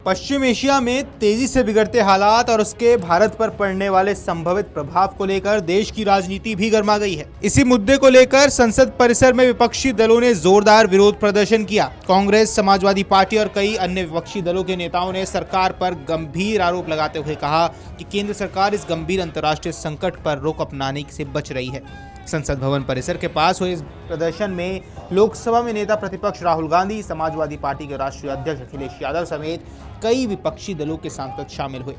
पश्चिम Asia में तेजी से बिगड़ते हालात और उसके भारत पर पड़ने वाले संभावित प्रभाव को लेकर देश की राजनीति भी गर्मा गई है। इसी मुद्दे को लेकर संसद परिसर में विपक्षी दलों ने जोरदार विरोध प्रदर्शन किया। कांग्रेस, समाजवादी पार्टी और कई अन्य विपक्षी दलों के नेताओं ने सरकार पर गंभीर आरोप लगाते हुए कहा कि केंद्र सरकार इस गंभीर अंतर्राष्ट्रीय संकट पर रोक अपनाने से बच रही है। संसद भवन परिसर के पास हुए इस प्रदर्शन में लोकसभा में नेता प्रतिपक्ष राहुल गांधी, समाजवादी पार्टी के राष्ट्रीय अध्यक्ष अखिलेश यादव समेत कई विपक्षी दलों के सांसद शामिल हुए।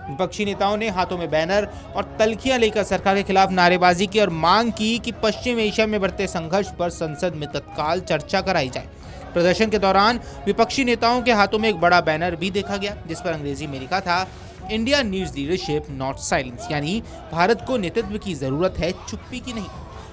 विपक्षी नेताओं ने हाथों में बैनर और तल्खियां लेकर सरकार के खिलाफ नारेबाजी की और मांग की कि पश्चिम एशिया में बढ़ते संघर्ष पर संसद में तत्काल चर्चा कराई जाए। प्रदर्शन के दौरान विपक्षी नेताओं के हाथों में एक बड़ा बैनर भी देखा गया, जिस पर अंग्रेजी में लिखा था, India needs leadership not silence, यानी भारत को नेतृत्व की जरूरत है, चुप्पी की नहीं।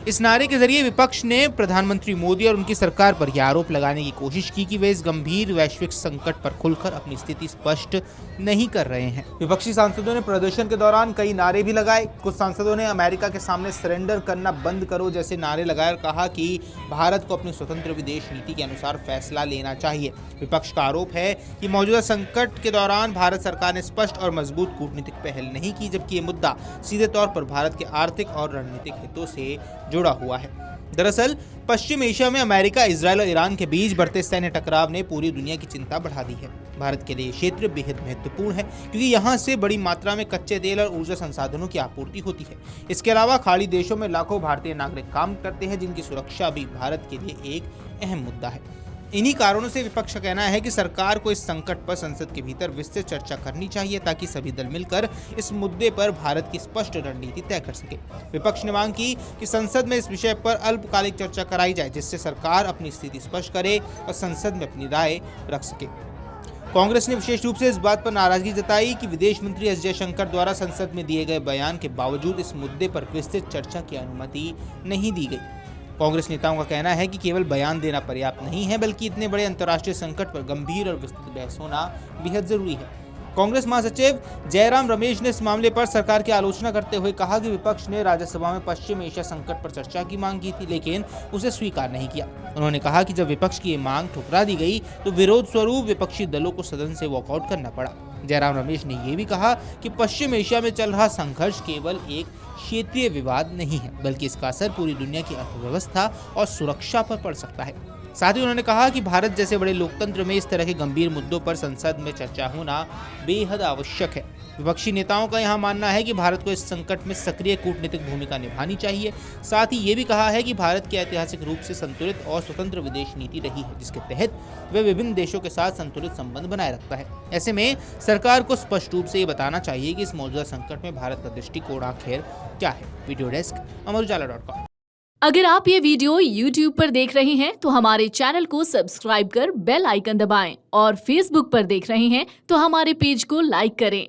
इस नारे के जरिए विपक्ष ने प्रधानमंत्री मोदी और उनकी सरकार पर यह आरोप लगाने की कोशिश की कि वे इस गंभीर वैश्विक संकट पर खुलकर अपनी स्थिति स्पष्ट नहीं कर रहे हैं। विपक्षी सांसदों ने प्रदर्शन के दौरान कई नारे भी लगाए। कुछ सांसदों ने अमेरिका के सामने सरेंडर करना बंद करो जैसे नारे लगाए और कहा कि भारत को अपनी स्वतंत्र विदेश नीति के अनुसार फैसला लेना चाहिए। विपक्ष का आरोप है कि मौजूदा संकट के दौरान भारत सरकार ने स्पष्ट और मजबूत कूटनीतिक पहल नहीं की, जबकि ये मुद्दा सीधे तौर पर भारत के आर्थिक और रणनीतिक हितों से जुड़ा हुआ है। दरअसल पश्चिम एशिया में अमेरिका, इजरायल और ईरान के बीच बढ़ते सैन्य टकराव ने पूरी दुनिया की चिंता बढ़ा दी है। भारत के लिए ये क्षेत्र बेहद महत्वपूर्ण है क्योंकि यहाँ से बड़ी मात्रा में कच्चे तेल और ऊर्जा संसाधनों की आपूर्ति होती है। इसके अलावा खाड़ी देशों में लाखों भारतीय नागरिक काम करते हैं, जिनकी सुरक्षा भी भारत के लिए एक अहम मुद्दा है। इन्हीं कारणों से विपक्ष का कहना है कि सरकार को इस संकट पर संसद के भीतर विस्तृत चर्चा करनी चाहिए ताकि सभी दल मिलकर इस मुद्दे पर भारत की स्पष्ट रणनीति तय कर सके। विपक्ष ने मांग की कि संसद में इस विषय पर अल्पकालिक चर्चा कराई जाए, जिससे सरकार अपनी स्थिति स्पष्ट करे और संसद में अपनी राय रख सके। कांग्रेस ने विशेष रूप से इस बात पर नाराजगी जताई कि विदेश मंत्री एस जयशंकर द्वारा संसद में दिए गए बयान के बावजूद इस मुद्दे पर विस्तृत चर्चा की अनुमति नहीं दी गई। कांग्रेस नेताओं का कहना है कि केवल बयान देना पर्याप्त नहीं है, बल्कि इतने बड़े अंतर्राष्ट्रीय संकट पर गंभीर और विस्तृत बहस होना बेहद जरूरी है। कांग्रेस महासचिव जयराम रमेश ने इस मामले पर सरकार की आलोचना करते हुए कहा कि विपक्ष ने राज्यसभा में पश्चिम एशिया संकट पर चर्चा की मांग की थी, लेकिन उसे स्वीकार नहीं किया। उन्होंने कहा कि जब विपक्ष की ये मांग ठुकरा दी गई तो विरोध स्वरूप विपक्षी दलों को सदन से वॉकआउट करना पड़ा। जयराम रमेश ने यह भी कहा कि पश्चिम एशिया में चल रहा संघर्ष केवल एक क्षेत्रीय विवाद नहीं है, बल्कि इसका असर पूरी दुनिया की अर्थव्यवस्था और सुरक्षा पर पड़ सकता है। साथ ही उन्होंने कहा कि भारत जैसे बड़े लोकतंत्र में इस तरह के गंभीर मुद्दों पर संसद में चर्चा होना बेहद आवश्यक है। विपक्षी नेताओं का यहां मानना है कि भारत को इस संकट में सक्रिय कूटनीतिक भूमिका निभानी चाहिए। साथ ही ये भी कहा है कि भारत की ऐतिहासिक रूप से संतुलित और स्वतंत्र विदेश नीति रही है, जिसके तहत वे विभिन्न देशों के साथ संतुलित संबंध बनाए रखता है। ऐसे में सरकार को स्पष्ट रूप से ये बताना चाहिए कि इस मौजूदा संकट में भारत का दृष्टिकोण आखिर क्या है। वीडियो डेस्क अमरउजाला.com। अगर आप ये वीडियो YouTube पर देख रहे हैं तो हमारे चैनल को सब्सक्राइब कर बेल आइकन दबाएं और Facebook पर देख रहे हैं तो हमारे पेज को लाइक करें।